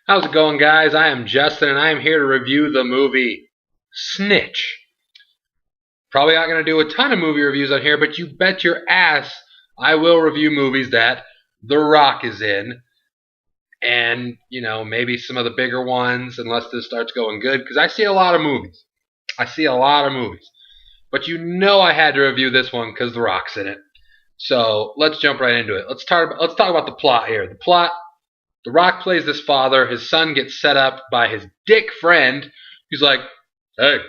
How's it going, guys? I am Justin, and I am here to review the movie Snitch. Probably not going to do a ton of movie reviews on here, but you bet your ass I will review movies that The Rock is in, and, maybe some of the bigger ones, unless this starts going good, because I see a lot of movies. I see a lot of movies. But I had to review this one because The Rock's in it. So let's jump right into it. Let's talk about the plot here. The plot: The Rock plays this father. His son gets set up by his dick friend. He's like, "Hey, I'm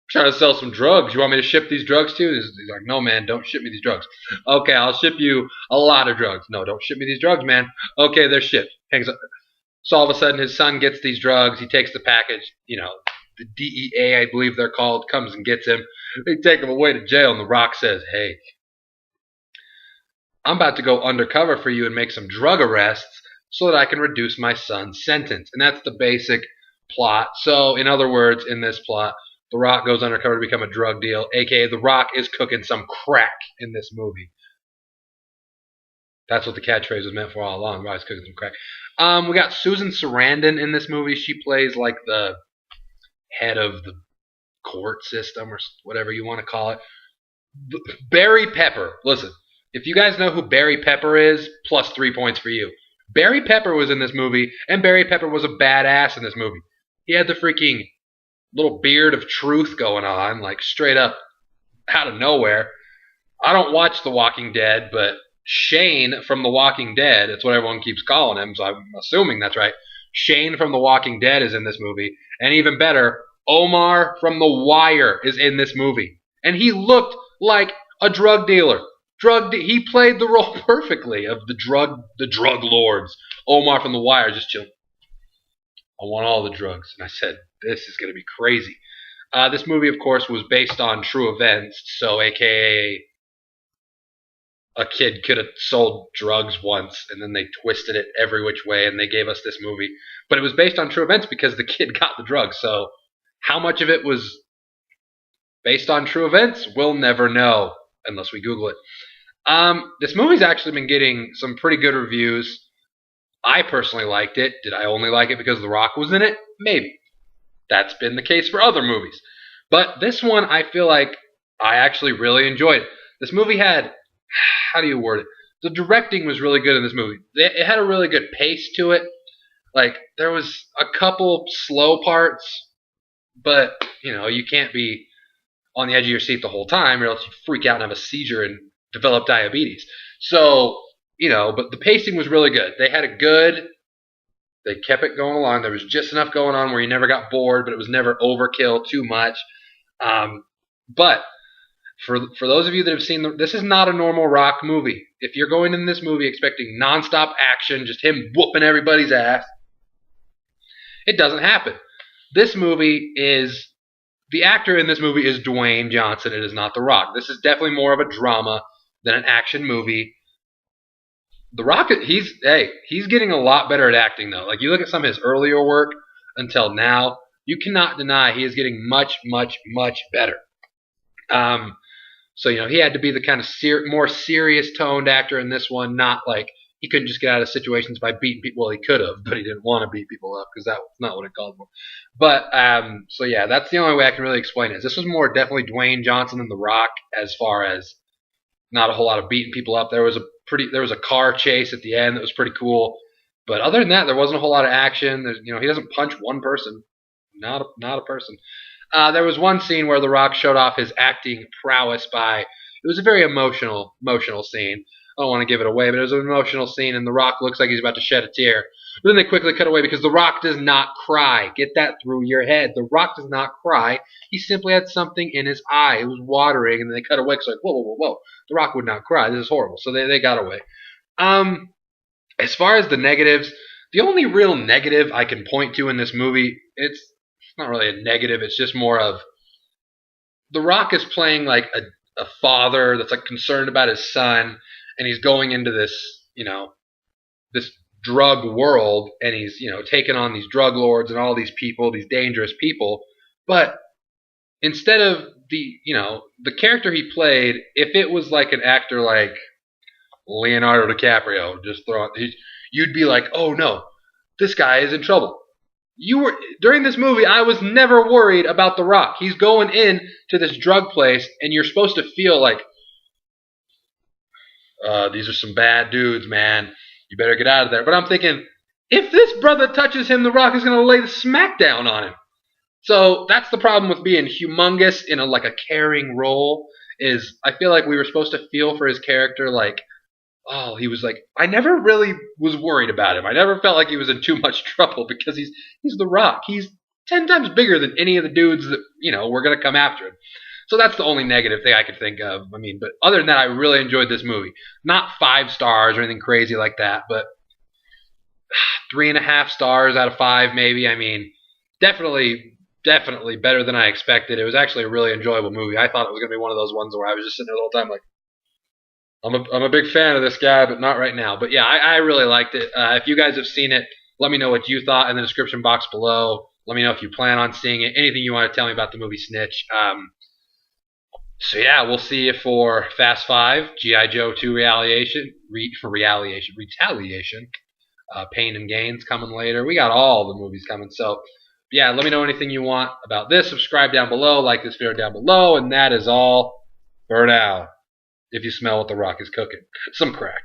trying to sell some drugs. You want me to ship these drugs to you?" He's like, "No, man, don't ship me these drugs." "Okay, I'll ship you a lot of drugs." "No, don't ship me these drugs, man." "Okay, they're shipped." Hangs up. So all of a sudden, his son gets these drugs. He takes the package. The DEA, I believe they're called, comes and gets him. They take him away to jail, and The Rock says, "Hey, I'm about to go undercover for you and make some drug arrests so that I can reduce my son's sentence." And that's the basic plot. So, in other words, in this plot, The Rock goes undercover to become a drug deal, aka The Rock is cooking some crack in this movie. That's what the catchphrase was meant for all along. Rock's cooking some crack. We got Susan Sarandon in this movie. She plays like the head of the court system or whatever you want to call it. Barry Pepper. Listen, if you guys know who Barry Pepper is, plus 3 points for you. Barry Pepper was in this movie, and Barry Pepper was a badass in this movie. He had the freaking little beard of truth going on, like straight up out of nowhere. I don't watch The Walking Dead, but Shane from The Walking Dead, it's what everyone keeps calling him, so I'm assuming that's right. Shane from The Walking Dead is in this movie. And even better, Omar from The Wire is in this movie. And he looked like a drug dealer. He played the role perfectly of the drug lords. Omar from The Wire just chilling. "I want all the drugs." And I said, this is going to be crazy. This movie, of course, was based on true events, so aka a kid could have sold drugs once, and then they twisted it every which way, and they gave us this movie. But it was based on true events because the kid got the drugs, so how much of it was based on true events, we'll never know unless we Google it. This movie's actually been getting some pretty good reviews. I personally liked it. Did I only like it because The Rock was in it? Maybe. That's been the case for other movies. But this one, I feel like I actually really enjoyed it. This movie had, how do you word it? The directing was really good in this movie. It had a really good pace to it. Like, there was a couple slow parts, but, you can't be on the edge of your seat the whole time, or else you freak out and have a seizure and develop diabetes. So, but the pacing was really good. They had it good. They kept it going along. There was just enough going on where you never got bored, but it was never overkill too much. But for those of you that have seen, this is not a normal Rock movie. If you're going in this movie expecting nonstop action, just him whooping everybody's ass, it doesn't happen. This movie is, the actor in this movie is Dwayne Johnson. It is not The Rock. This is definitely more of a drama than an action movie. The Rock, he's getting a lot better at acting, though. Like, you look at some of his earlier work until now, you cannot deny he is getting much, much, much better. So, he had to be the kind of more serious-toned actor in this one, not like he couldn't just get out of situations by beating people. Well, he could have, but he didn't want to beat people up because that was not what it called for. But, so yeah, that's the only way I can really explain it. This was more definitely Dwayne Johnson than The Rock as far as not a whole lot of beating people up. There was a car chase at the end that was pretty cool. But other than that, there wasn't a whole lot of action. He doesn't punch one person. Not a person. There was one scene where The Rock showed off his acting prowess it was a very emotional scene. I don't want to give it away, but it was an emotional scene, and The Rock looks like he's about to shed a tear. But then they quickly cut away because The Rock does not cry. Get that through your head. The Rock does not cry. He simply had something in his eye. It was watering, and then they cut away. It's like, whoa. The Rock would not cry. This is horrible. So they got away. As far as the negatives, the only real negative I can point to in this movie, it's not really a negative. It's just more of The Rock is playing like a father that's like concerned about his son, and he's going into this, this drug world, and he's, taking on these drug lords and all these people, these dangerous people. But instead of the character he played, if it was like an actor like Leonardo DiCaprio, you'd be like, oh no, this guy is in trouble. You were during this movie. I was never worried about The Rock. He's going in to this drug place, and you're supposed to feel like, these are some bad dudes, man. You better get out of there. But I'm thinking, if this brother touches him, The Rock is going to lay the smackdown on him. So that's the problem with being humongous in like a caring role. Is I feel like we were supposed to feel for his character, like, oh, he was like, I never really was worried about him. I never felt like he was in too much trouble because he's The Rock. He's 10 times bigger than any of the dudes that, were going to come after him. So that's the only negative thing I could think of. I mean, but other than that, I really enjoyed this movie. Not 5 stars or anything crazy like that, but 3.5 stars out of 5 maybe. I mean, definitely better than I expected. It was actually a really enjoyable movie. I thought it was going to be one of those ones where I was just sitting there the whole time like, I'm a big fan of this guy, but not right now. But yeah, I really liked it. If you guys have seen it, let me know what you thought in the description box below. Let me know if you plan on seeing it. Anything you want to tell me about the movie Snitch. So yeah, we'll see you for Fast 5, G.I. Joe 2 Retaliation, Pain and Gains coming later. We got all the movies coming. So yeah, let me know anything you want about this. Subscribe down below, like this video down below, and that is all for now. If you smell what The Rock is cooking. Some crack.